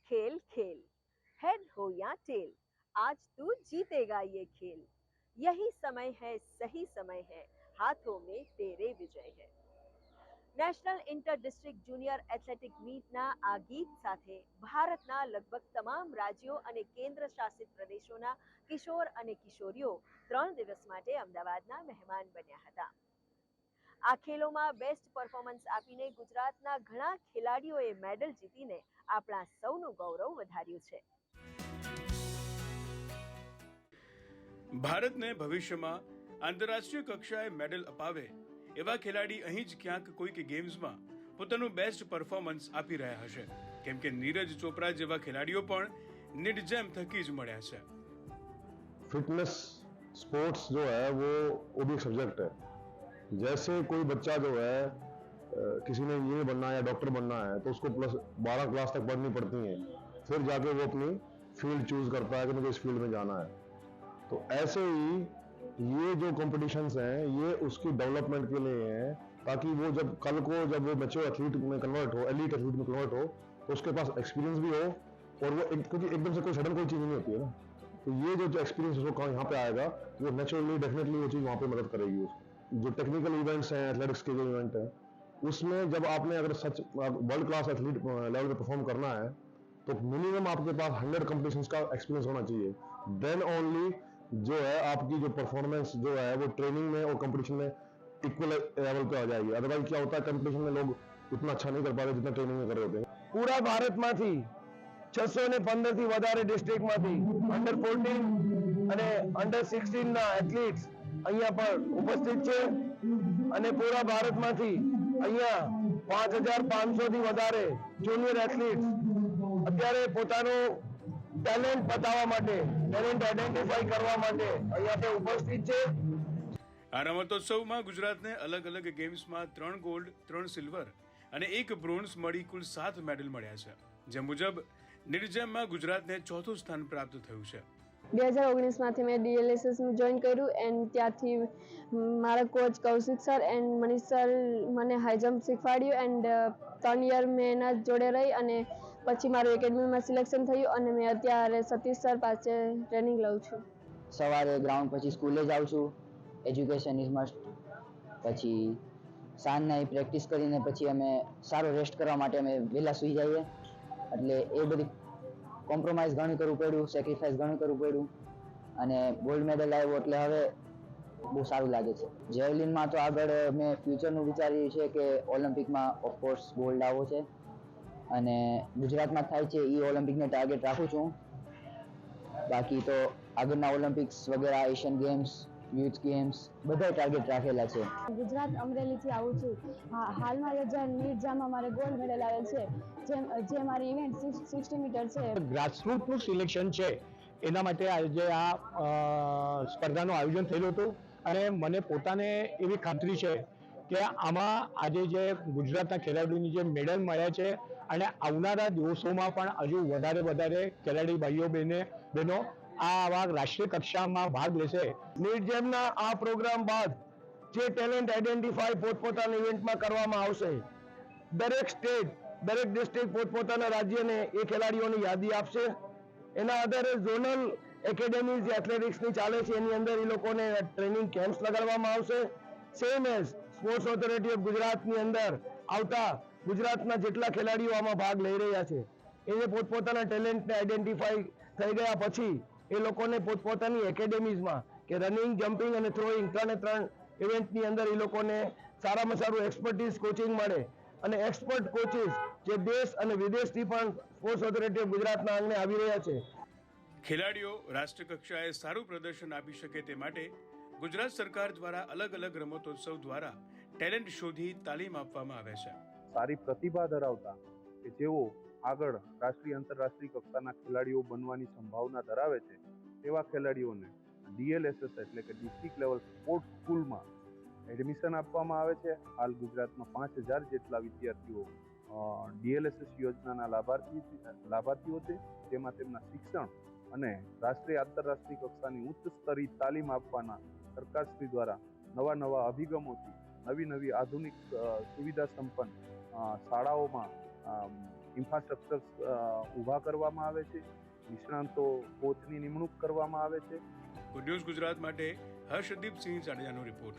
खेल खेल, हेड हो या टेल, आज तू जीतेगा ये खेल। यही समय है, सही समय है, हाथों में तेरे विजय है। National inter district junior athletic મીટના આ ગીત સાથે ભારતના લગભગ તમામ રાજ્યો અને કેન્દ્ર શાસિત પ્રદેશોના કિશોર અને કિશોરીઓ 3 દિવસ માટે અમદાવાદના મહેમાન બન્યા હતા. આ ખેલોમાં બેસ્ટ પરફોર્મન્સ આપીને ગુજરાતના ઘણા ખેલાડીઓએ મેડલ જીતીને આપણા સૌનું ગૌરવ વધાર્યું છે. ભારતને ભવિષ્યમાં આંતરરાષ્ટ્રીય કક્ષાએ મેડલ અપાવે એવા ખેલાડી અહીં જ ક્યાંક કોઈક ગેમ્સમાં પોતાનું બેસ્ટ પરફોર્મન્સ આપી રહ્યા હશે, કેમ કે નીરજ ચોપરા જેવા ખેલાડીઓ પણ નિડજેમ થકી જ મળ્યા છે. फिटनेस स्पोर्ट्स जो है वो भी एक सब्जेक्ट है. जैसे कोई बच्चा जो है किसी ने इंजीनियर बनना है या डॉक्टर बनना है तो उसको प्लस 12 क्लास तक पढ़नी पड़ती है, फिर जाके वो अपनी फील्ड चूज करता है कि मुझे इस फील्ड में जाना है. तो ऐसे ही ये जो कॉम्पिटिशन्स हैं ये उसकी डेवलपमेंट के लिए हैं, ताकि वो जब कल को जब वो मैच्योर एथलीट में कन्वर्ट हो, एलीट एथलीट में कन्वर्ट हो, तो उसके पास एक्सपीरियंस भी हो. और वो क्योंकि एकदम से कोई सडन कोई चीज़ नहीं होती है ना, तो ये जो एक्सपीरियंस उसको यहाँ पे आएगा वो नेचुरली डेफिनेटली वो चीज़ वहाँ पे मदद करेगी उसको. जो टेक्निकल इवेंट्स हैं, एथलेटिक्स के जो इवेंट हैं, उसमें जब आपने अगर सच वर्ल्ड क्लास एथलीट लेवल पे परफॉर्म करना है तो मिनिमम आपके पास 100 कॉम्पिटिशन्स का एक्सपीरियंस होना चाहिए. देन ओनली जो है आपकी जो परफॉर्मेंस जो है वो ट्रेनिंग में और कंपटीशन में इक्वल लेवल पे आ जाएगी. अदरवाइज क्या होता है, कंपटीशन में लोग उतना अच्छा नहीं कर पाते जितना ट्रेनिंग में कर रहे होते हैं. पूरा भारतમાંથી 615 થી વધારે ડિસ્ટ્રિક્ટમાંથી અંડર 14 અને અંડર 16 ના એથ્લીટ્સ અહીંયા પર ઉપસ્થિત છે અને પૂરા ભારતમાંથી અહીંયા 5500 થી વધારે જુનિયર એથ્લીટ્સ અત્યારે પોતાનું ટેલેન્ટ બતાવવા માટે, ટેલેન્ટ આઈડેન્ટિફાઈ કરવા માટે અહીંયા પર ઉપસ્થિત છે. આ રમતોત્સવમાં ગુજરાતને અલગ અલગ ગેમ્સમાં 3 ગોલ્ડ, 3 સિલ્વર અને 1 બ્રોન્ઝ મળી કુલ 7 મેડલ મળ્યા છે. જે મુજબ નિડજેમમાં ગુજરાતને ચોથું સ્થાન પ્રાપ્ત થયું છે. 2019માંથી મેં ડીએલએસએસનું જોઈન કર્યું એન્ડ ત્યાંથી મારા coach Kaushik sir and Manish sir મને હાઈ જમ્પ શીખવાડ્યું એન્ડ 3 યર મેં એના જોડે રહી અને પછી મારું એકેડમીમાં સિલેક્શન થયું અને મેં અત્યારે સતીશ સર પાસે ટ્રેનિંગ લઉં છું. સવારે ગ્રાઉન્ડ પછી સ્કૂલે જાઉં છું, એજ્યુકેશન ઇઝ મસ્ટ. પછી સાંજના પ્રેક્ટિસ કરીને પછી અમે સારો રેસ્ટ કરવા માટે અમે વહેલા સૂઈ જઈએ, એટલે એ બધી કોમ્પ્રોમાઇઝ ઘણું કરવું પડ્યું, સેક્રિફાઈસ ઘણું કરવું પડ્યું અને ગોલ્ડ મેડલ આવ્યો એટલે હવે બહુ સારું લાગે છે. જેવલિનમાં તો આગળ મેં ફ્યુચરનું વિચાર્યું છે કે ઓલિમ્પિકમાં ઓફકોર્સ ગોલ્ડ આવવો છે અને ગુજરાતમાં થાય છે એ ઓલિમ્પિકને ટાર્ગેટ રાખું છું. બાકી તો આગળના ઓલિમ્પિક્સ વગેરે, એશિયન ગેમ્સ, યુથ ગેમ્સ બધા ટાર્ગેટ રાખેલા છે. ગુજરાત અમરેલીથી આવું છું. હાલમાં યોજાયેલ નિડજામાં મારે ગોલ્ડ મેડલ આવેલ છે, જે મારી ઇવેન્ટ 60 મીટર છે. ગ્રાસરૂટનું સિલેક્શન છે એના માટે આજે આ સ્પર્ધાનું આયોજન થયેલું હતું અને મને પોતાને એવી ખાતરી છે કે આમાં આજે જે ગુજરાતના ખેલાડીઓની જે મેડલ મળ્યા છે અને આવનારા દિવસોમાં પણ હજુ વધારે ખેલાડી ભાઈઓ બહેનો આવા રાષ્ટ્રીય કક્ષામાં ભાગ લેશે. નિડજેમના આ પ્રોગ્રામ બાદ જે ટેલેન્ટ આઈડેન્ટિફાઈ પોતપોતાના ઇવેન્ટમાં કરવામાં આવશે, દરેક સ્ટેટ, દરેક ડિસ્ટ્રિક્ટ પોતપોતાના રાજ્યને એ ખેલાડીઓની યાદી આપશે. એના આધારે ઝોનલ એકેડેમીઝ એથ્લેટિક્સની ચાલે છે એની અંદર એ લોકોને ટ્રેનિંગ કેમ્પ્સ લગાડવામાં આવશે. Same as sports authority of ગુજરાતની અંદર આવતા ગુજરાતના જેટલા ખેલાડીઓ આમાં ભાગ લઈ રહ્યા છે એને પોતપોતાના ટેલેન્ટને આઈડેન્ટિફાઈ થઈ ગયા પછી એ લોકોને પોતપોતાની એકેડેમીઝમાં કે રનિંગ, જમ્પિંગ અને થ્રોઈંગ 3 ઇવેન્ટની અંદર એ લોકોને સારામાં સારું એક્સપર્ટીઝ કોચિંગ મળે અને એક્સપર્ટ કોચિસ જે દેશ અને વિદેશથી પણ સ્પોર્ટ્સ ઓથોરિટી ઓફ ગુજરાતના આંગણે આવી રહ્યા છે. ખેલાડીઓ રાષ્ટ્ર કક્ષાએ સારું પ્રદર્શન આપી શકે તે માટે ગુજરાત સરકાર દ્વારા અલગ અલગ રમતોત્સવ દ્વારા ટેલેન્ટ શોધી તાલીમ આપવામાં આવે છે. સારી પ્રતિભા ધરાવતા કે જેઓ આગળ રાષ્ટ્રીય આંતરરાષ્ટ્રીય કક્ષાના ખેલાડીઓ બનવાની સંભાવના ધરાવે છે તેવા ખેલાડીઓને ડીએલએસએસ એટલે કે ડિસ્ટ્રિક્ટ લેવલ સ્પોર્ટ્સ સ્કૂલમાં એડમિશન આપવામાં આવે છે. હાલ ગુજરાતમાં 5000 જેટલા વિદ્યાર્થીઓ ડીએલએસએસ યોજનાના લાભાર્થીઓ છે, જેમાં તેમના શિક્ષણ અને રાષ્ટ્રીય આંતરરાષ્ટ્રીય કક્ષાની ઉચ્ચ સ્તરીય તાલીમ આપવાના સરકારશ્રી દ્વારા નવા અભિગમોથી નવી આધુનિક સુવિધા સંપન્ન શાળાઓમાં ઇન્ફ્રાસ્ટ્રક્ચર્સ ઊભા કરવામાં આવે છે, નિષ્ણાંતો કોચની નિમણૂક કરવામાં આવે છે. ગુડ ન્યૂઝ ગુજરાત માટે હર્ષદીપસિંહ જાડેજાનો રિપોર્ટ.